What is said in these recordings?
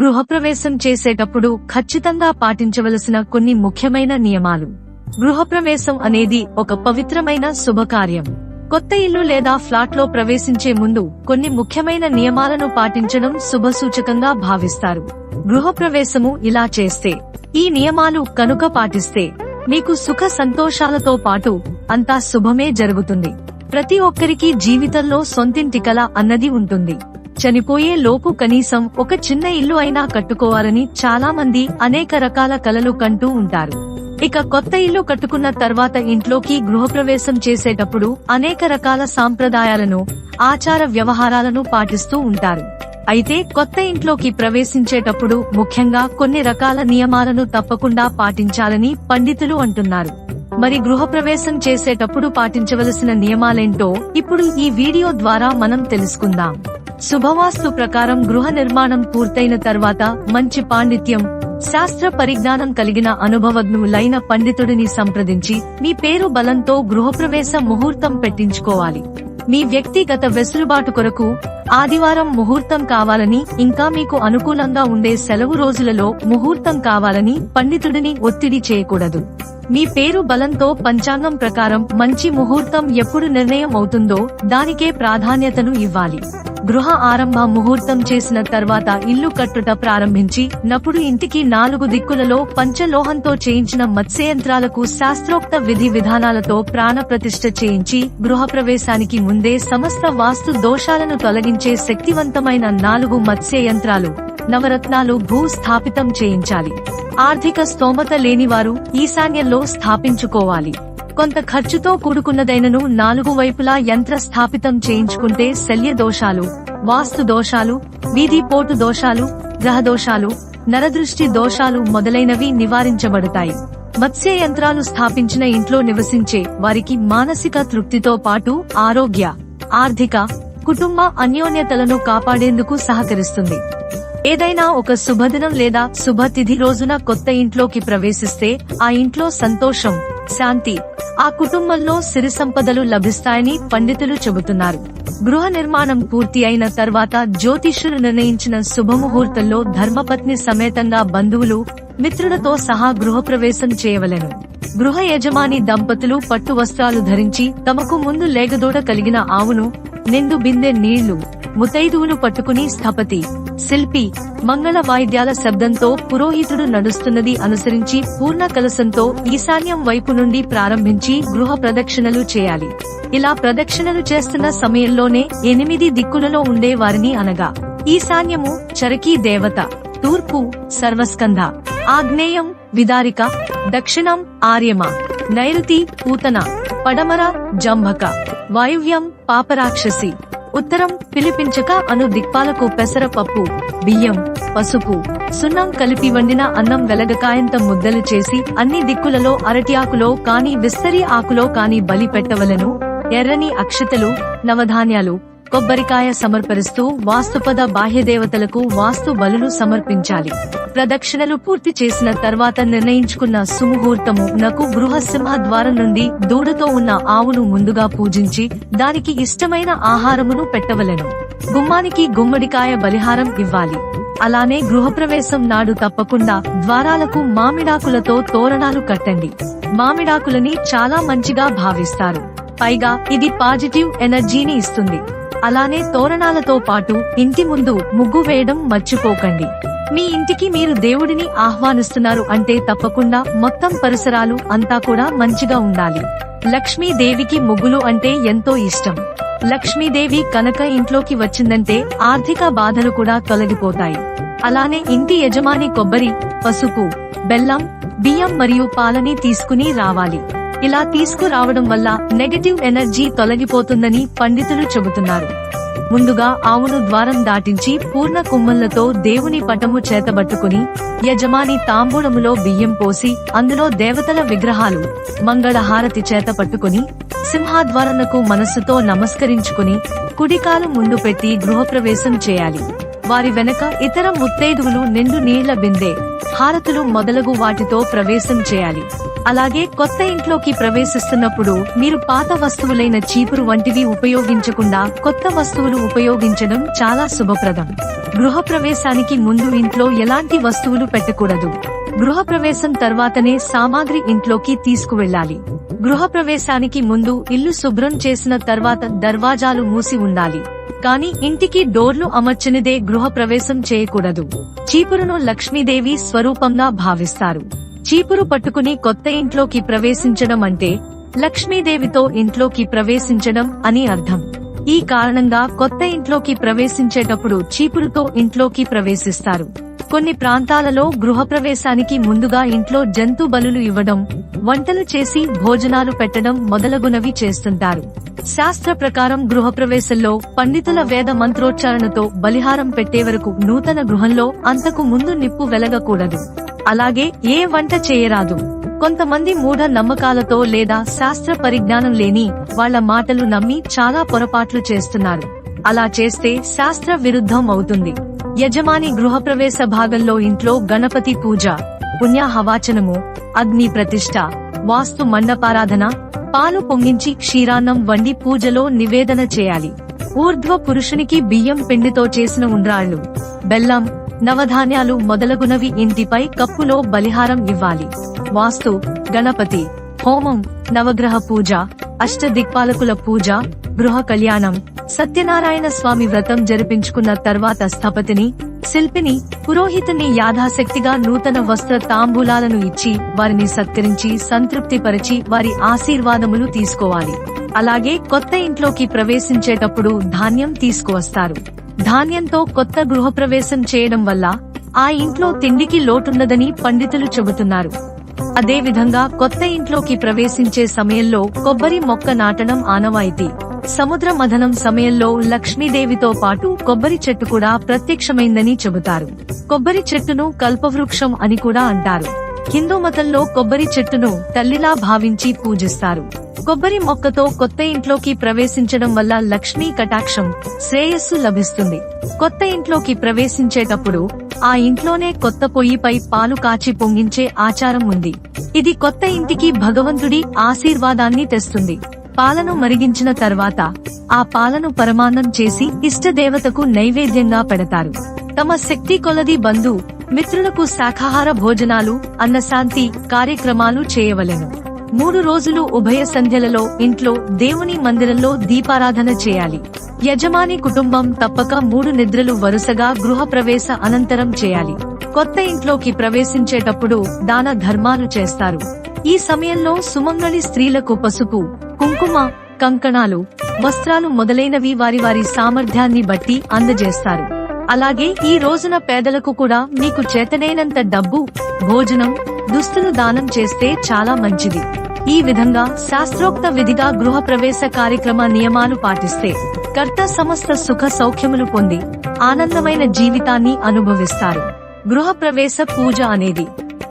గృహప్రవేశం చేసేటప్పుడు ఖచ్చితంగా పాటించవలసిన కొన్ని ముఖ్యమైన నియమాలు. గృహప్రవేశం అనేది ఒక పవిత్రమైన శుభకార్యం. కొత్త ఇల్లు లేదా ఫ్లాట్ లో ప్రవేశించే ముందు కొన్ని ముఖ్యమైన నియమాలను పాటించడం శుభసూచకంగా భావిస్తారు. గృహప్రవేశము ఇలా చేస్తే, ఈ నియమాలు కనుక పాటిస్తే మీకు సుఖ సంతోషాలతో పాటు అంతా శుభమే జరుగుతుంది. ప్రతి ఒక్కరికి జీవితంలో సొంతింటి కల అన్నది ఉంటుంది. చనిపోయే లోపు కనీసం ఒక చిన్న ఇల్లు అయినా కట్టుకోవాలని చాలా మంది అనేక రకాల కలలు కంటూ ఉంటారు. ఇక కొత్త ఇల్లు కట్టుకున్న తర్వాత ఇంట్లోకి గృహప్రవేశం చేసేటప్పుడు అనేక రకాల సాంప్రదాయాలను, ఆచార వ్యవహారాలను పాటిస్తూ ఉంటారు. అయితే కొత్త ఇంట్లోకి ప్రవేశించేటప్పుడు ముఖ్యంగా కొన్ని రకాల నియమాలను తప్పకుండా పాటించాలని పండితులు అంటున్నారు. మరి గృహప్రవేశం చేసేటప్పుడు పాటించవలసిన నియమాలేంటో ఇప్పుడు ఈ వీడియో ద్వారా మనం తెలుసుకుందాం. శుభవాస్తు ప్రకారం గృహ నిర్మాణం పూర్తయిన తర్వాత మంచి పాండిత్యం, శాస్త్ర పరిజ్ఞానం కలిగిన అనుభవజ్ఞులైన పండితుడిని సంప్రదించి మీ పేరు బలంతో గృహప్రవేశ ముహూర్తం పెట్టించుకోవాలి. మీ వ్యక్తిగత వెసులుబాటు కొరకు ఆదివారం ముహూర్తం కావాలని, ఇంకా మీకు అనుకూలంగా ఉండే సెలవు రోజులలో ముహూర్తం కావాలని పండితుడిని ఒత్తిడి చేయకూడదు. మీ పేరు బలంతో పంచాంగం ప్రకారం మంచి ముహూర్తం ఎప్పుడు నిర్ణయం అవుతుందో దానికే ప్రాధాన్యతను ఇవ్వాలి. గృహ ఆరంభ ముహూర్తం చేసిన తర్వాత ఇల్లు కట్టుట ప్రారంభించి నప్పుడు ఇంటికి 4 దిక్కులలో పంచలోహంతో చేయించిన మత్స్యయంత్రాలకు శాస్త్రోక్త విధి విధానాలతో ప్రాణ ప్రతిష్ఠ చేయించి గృహప్రవేశానికి ముందే సమస్త వాస్తు దోషాలను తొలగించే శక్తివంతమైన 4 మత్స్యయంత్రాలు, నవరత్నాలు స్థాపితం చేయించాలి. ఆర్థిక స్తోమత లేనివారు ఈశాన్యంలో స్థాపించుకోవాలి. కొంత ఖర్చుతో కూడుకున్నదైనను 4 వైపులా యంత్ర స్థాపితం చేయించుకుంటే శల్య దోషాలు, వాస్తు దోషాలు, వీధి పోటు దోషాలు, గ్రహదోషాలు, నరదృష్టి దోషాలు మొదలైనవి నివారించబడతాయి. మత్స్య యంత్రాలు స్థాపించిన ఇంట్లో నివసించే వారికి మానసిక తృప్తితో పాటు ఆరోగ్య, ఆర్థిక, కుటుంబ అన్యోన్యతలను కాపాడేందుకు సహకరిస్తుంది. ఏదైనా ఒక శుభదినం లేదా శుభతిథి రోజున కొత్త ఇంట్లోకి ప్రవేశిస్తే ఆ ఇంట్లో సంతోషం, శాంతి, ఆ కుటుంబంలో సిరి సంపదలు లభిస్తాయని పండితులు చెబుతున్నారు. గృహ నిర్మాణం పూర్తి అయిన తర్వాత జ్యోతిష్యులు నిర్ణయించిన శుభముహూర్తంలో ధర్మపత్ని సమేతంగా బంధువులు, మిత్రులతో సహా గృహప్రవేశం చేయవలెను. గృహ యజమాని దంపతులు పట్టు వస్త్రాలు ధరించి తమకు ముందు లేగదూడ కలిగిన ఆవును, నిండు బిందె నీళ్లు, ముతైదువులు పట్టుకుని స్థపతి, శిల్పి, మంగళ వాయిద్యాల శబ్దంతో పురోహితుడు నడుస్తున్నది అనుసరించి పూర్ణ కలశంతో ఈశాన్యం వైపు నుండి ప్రారంభించి గృహ ప్రదక్షిణలు చేయాలి. ఇలా ప్రదక్షిణలు చేస్తున్న సమయంలోనే 8 దిక్కులలో ఉండే వారిని అనగా ఈశాన్యము చరకీ దేవత, తూర్పు సర్వస్కంధ, ఆగ్నేయం విదారిక, దక్షిణం ఆర్యమ, నైరుతి పూతన, పడమర జంభక, వాయువ్యం పాపరాక్షసి, ఉత్తరం పిలిపించక అను దిక్పాలకు పెసరపప్పు, బియ్యం, పసుపు, సున్నం కలిపి వండిన అన్నం వెలగకాయంత ముద్దలు చేసి అన్ని దిక్కులలో అరటి ఆకులో కాని విస్తరి ఆకులో కాని బలి పెట్టవలను. ఎర్రని అక్షతలు, నవధాన్యాలు, కొబ్బరికాయ సమర్పరిస్తూ వాస్తుపద బాహ్యదేవతలకు వాస్తు బలులు సమర్పించాలి. ప్రదక్షిణలు పూర్తి చేసిన తర్వాత నిర్ణయించుకున్న సుముహూర్తము నకు గృహ సింహ ద్వారం నుండి దూడతో ఉన్న ఆవును ముందుగా పూజించి దానికి ఇష్టమైన ఆహారమును పెట్టవలెను. గుమ్మానికి గుమ్మడికాయ బలిహారం ఇవ్వాలి. అలానే గృహప్రవేశం నాడు తప్పకుండా ద్వారాలకు మామిడాకులతో తోరణాలు కట్టండి. మామిడాకులని చాలా మంచిగా భావిస్తారు. పైగా ఇది పాజిటివ్ ఎనర్జీని ఇస్తుంది. అలానే తోరణాలతో పాటు ఇంటి ముందు ముగ్గు వేయడం మర్చిపోకండి. మీ ఇంటికి మీరు దేవుడిని ఆహ్వానిస్తున్నారు అంటే తప్పకుండా మొత్తం పరిసరాలు అంతా కూడా మంచిగా ఉండాలి. లక్ష్మీదేవికి ముగ్గులు అంటే ఎంతో ఇష్టం. లక్ష్మీదేవి కనుక ఇంట్లోకి వచ్చిందంటే ఆర్థిక బాధలు కూడా తొలగిపోతాయి. అలానే ఇంటి యజమాని కొబ్బరి, పసుపు, బెల్లం, బియ్యం మరియు పాలని తీసుకుని రావాలి. ఇలా తీసుకురావడం వల్ల నెగటివ్ ఎనర్జీ తొలగిపోతుందని పండితులు చెబుతున్నారు. ముందుగా ఆవును ద్వారం దాటించి పూర్ణ కుంభంలతో దేవుని పటము చేతబట్టుకుని యజమాని తాంబూలములో బియ్యం పోసి అందులో దేవతల విగ్రహాలు, మంగళహారతి చేత పట్టుకుని సింహాద్వారనకు మనస్సుతో నమస్కరించుకుని కుడికాలు ముందు పెట్టి గృహప్రవేశం చేయాలి. వారి వెనక ఇతర ముత్తైదువులు నిండు నీళ్ల బిందె, హారతులు మొదలగు వాటితో ప్రవేశం చేయాలి. అలాగే కొత్త ఇంట్లోకి ప్రవేశిస్తున్నప్పుడు మీరు పాత వస్తువులైన చీపురు వంటివి ఉపయోగించకుండా కొత్త వస్తువులు ఉపయోగించడం చాలా శుభప్రదం. గృహప్రవేశానికి ముందు ఇంట్లో ఎలాంటి వస్తువులు పెట్టకూడదు. గృహప్రవేశం తర్వాతనే సామాగ్రి ఇంట్లోకి తీసుకువెళ్ళాలి. గృహప్రవేశానికి ముందు ఇల్లు శుభ్రం చేసిన తర్వాత దర్వాజాలు మూసి ఉండాలి. కానీ ఇంటికి డోర్లు అమర్చనిదే గృహప్రవేశం చేయకూడదు. చీపురును లక్ష్మీదేవి స్వరూపంగా భావిస్తారు. చీపురు పట్టుకుని కొత్త ఇంట్లోకి ప్రవేశించడం అంటే లక్ష్మీదేవితో ఇంట్లోకి ప్రవేశించడం అని అర్థం. ఈ కారణంగా కొత్త ఇంట్లోకి ప్రవేశించేటప్పుడు చీపురుతో ఇంట్లోకి ప్రవేశిస్తారు. కొన్ని ప్రాంతాలలో గృహప్రవేశానికి ముందుగా ఇంట్లో జంతు బలులు ఇవ్వడం, వంటలు చేసి భోజనాలు పెట్టడం మొదలగునవి చేస్తుంటారు. శాస్త్ర ప్రకారం గృహప్రవేశంలో పండితుల వేద మంత్రోచ్చారణతో బలిహారం పెట్టే వరకు నూతన గృహంలో అంతకు ముందు నిప్పు వెలగకూడదు. అలాగే ఏ వంట చేయరాదు. కొంతమంది మూఢ నమ్మకాలతో లేదా శాస్త్ర పరిజ్ఞానం లేని వాళ్ల మాటలు నమ్మి చాలా పొరపాట్లు చేస్తున్నారు. అలా చేస్తే శాస్త్ర విరుద్ధం అవుతుంది. యజమాని గృహప్రవేశ భాగంలో ఇంట్లో గణపతి పూజ, పుణ్యాహవాచనము, అగ్ని ప్రతిష్ఠ, వాస్తు మండపారాధన, పాలు పొంగించి క్షీరాన్నం వండి పూజలో నివేదన చేయాలి. ఊర్ధ్వ పురుషునికి బియ్యం పిండితో చేసిన ఉండ్రాళ్లు, బెల్లం, నవధాన్యాలు మొదలగునవి ఇంటిపై కప్పులో బలిహారం ఇవ్వాలి. వాస్తు, గణపతి హోమం, నవగ్రహ పూజ, అష్టదిక్పాలకుల పూజ, గృహ కళ్యాణం, సత్యనారాయణ స్వామి వ్రతం జరిపించుకున్న తర్వాత స్థపతిని, శిల్పిని, పురోహితుని యాథాశక్తిగా నూతన వస్త్ర తాంబూలాలను ఇచ్చి వారిని సత్కరించి సంతృప్తిపరిచి వారి ఆశీర్వాదములు తీసుకోవాలి. అలాగే కొత్త ఇంట్లోకి ప్రవేశించేటప్పుడు ధాన్యం తీసుకువస్తారు. ధాన్యంతో కొత్త గృహప్రవేశం చేయడం వల్ల ఆ ఇంట్లో తిండికి లోటుండదని పండితులు చెబుతున్నారు. అదేవిధంగా కొత్త ఇంట్లోకి ప్రవేశించే సమయంలో కొబ్బరి మొక్క నాటడం ఆనవాయితీ. సముద్ర మథనం సమయంలో లక్ష్మీదేవితో పాటు కొబ్బరి చెట్టు కూడా ప్రత్యక్షమైందని చెబుతారు. కొబ్బరి చెట్టును కల్పవృక్షం అని కూడా అంటారు. హిందూ మతంలో కొబ్బరి చెట్టును తల్లిలా భావించి పూజిస్తారు. కొబ్బరి మొక్కతో కొత్త ఇంట్లోకి ప్రవేశించడం వల్ల లక్ష్మీ కటాక్షం, శ్రేయస్సు లభిస్తుంది. కొత్త ఇంట్లోకి ప్రవేశించేటప్పుడు ఆ ఇంట్లోనే కొత్త పొయ్యిపై పాలు కాచి పొంగించే ఆచారం ఉంది. ఇది కొత్త ఇంటికి భగవంతుడి ఆశీర్వాదాన్ని తెస్తుంది. పాలను మరిగించిన తర్వాత ఆ పాలను పరమాన్నం చేసి ఇష్టదేవతకు నైవేద్యంగా పెడతారు. తమ శక్తి కొలది బంధు మిత్రులకు శాఖాహార భోజనాలు, అన్నశాంతి కార్యక్రమాలు చేయవలెను. 3 రోజులు ఉభయ సంధ్యలలో ఇంట్లో దేవుని మందిరంలో దీపారాధన చేయాలి. యజమాని కుటుంబం తప్పక 3 నిద్రలు వరుసగా గృహప్రవేశ అనంతరం చేయాలి. కొత్త ఇంట్లోకి ప్రవేశించేటప్పుడు దాన ధర్మాలు చేస్తారు. ఈ సమయంలో సుమంగళి స్త్రీలకు పసుపు, కుంకుమ, కంకణాలు, వస్త్రాలు మొదలైనవి వారి వారి సామర్థ్యాన్ని బట్టి అందజేస్తారు. అలాగే ఈ రోజున పేదలకు కూడా మీకు చేతనైనంత డబ్బు, భోజనం, దుస్తులు దానం చేస్తే చాలా మంచిది. ఈ విధంగా శాస్త్రోక్త విధిగా గృహప్రవేశ కార్యక్రమ నియమాలు పాటిస్తే కర్త సమస్త సుఖ సౌఖ్యములు పొంది ఆనందమైన జీవితాన్ని అనుభవిస్తారు. గృహప్రవేశ పూజ అనేది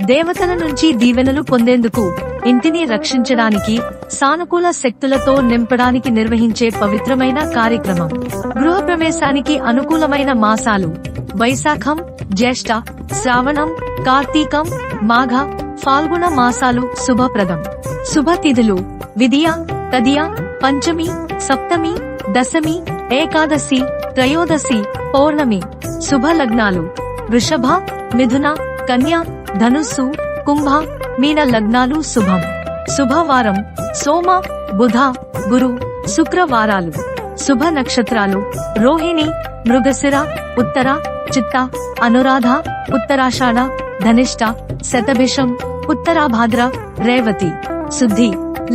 దేవతల నుంచి దీవెనలు పొందేందుకు, ఇంటిని రక్షించడానికి, సానుకూల శక్తులతో నింపడానికి నిర్వహించే పవిత్రమైన కార్యక్రమం. గృహప్రవేశానికి అనుకూలమైన మాసాలు వైశాఖం, జ్యేష్ఠ, శ్రావణం, కార్తీకం, మాఘ, ఫాల్గుణ మాసాలు శుభప్రదం. శుభతిథులు విదియ, తదియ, పంచమి, సప్తమి, దశమి, ఏకాదశి, త్రయోదశి, పౌర్ణమి. శుభ లగ్నాలు వృషభ, మిథున, కన్య, ధనుస్సు, కుంభ, మీన లగ్నాలు శుభం. శుభవారం సోమ, బుధ, గురు, శుక్రవారాలు. శుభ నక్షత్రాలు రోహిణి, మృగశిర, ఉత్తర, చిత్త, అనురాధ, ఉత్తరాషాఢ, ధనిష్ట, శతభిషం, ఉత్తరాభాద్ర, రేవతి. శుద్ధి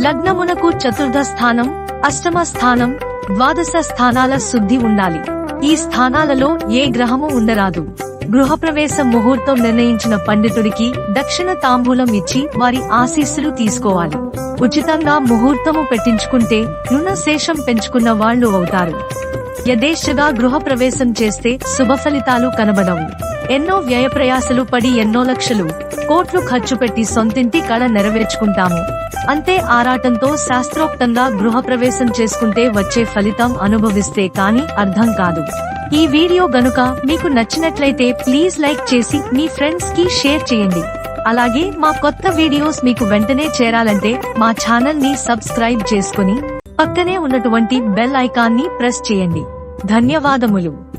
లగ్నమునకు చతుర్థ స్థానం, అష్టమ స్థానం, ద్వాదశ స్థానాల శుద్ధి ఉండాలి. ఈ స్థానాలలో ఏ గ్రహము ఉండరాదు. గృహప్రవేశ ముహూర్తం నిర్ణయించిన పండితుడికి దక్షిణ తాంబూలం ఇచ్చి వారి ఆశీస్సులు తీసుకోవాలి. ఉచితంగా ముహూర్తము పెట్టించుకుంటే రుణశేషం పెంచుకున్న వాళ్లు అవుతారు. యథేచ్ఛగా గృహప్రవేశం చేస్తే శుభ ఫలితాలు కనబడవు. ఎన్నో వ్యయప్రయాసలు పడి ఎన్నో లక్షలు కోట్లు ఖర్చు పెట్టి సొంతింటి కళ నెరవేర్చుకుంటాము. అంతే ఆరాటంతో శాస్త్రోక్తంగా గృహప్రవేశం చేసుకుంటే వచ్చే ఫలితం అనుభవిస్తే కాని అర్థం కాదు. ఈ వీడియో గనుక మీకు నచ్చినట్లయితే ప్లీజ్ లైక్ చేసి మీ ఫ్రెండ్స్ కి షేర్ చేయండి. అలాగే మా కొత్త వీడియోస్ మీకు వెంటనే చేరాలంటే మా ఛానల్ ని సబ్స్క్రైబ్ చేసుకుని పక్కనే ఉన్నటువంటి బెల్ ఐకాన్ ని ప్రెస్ చేయండి. ధన్యవాదములు.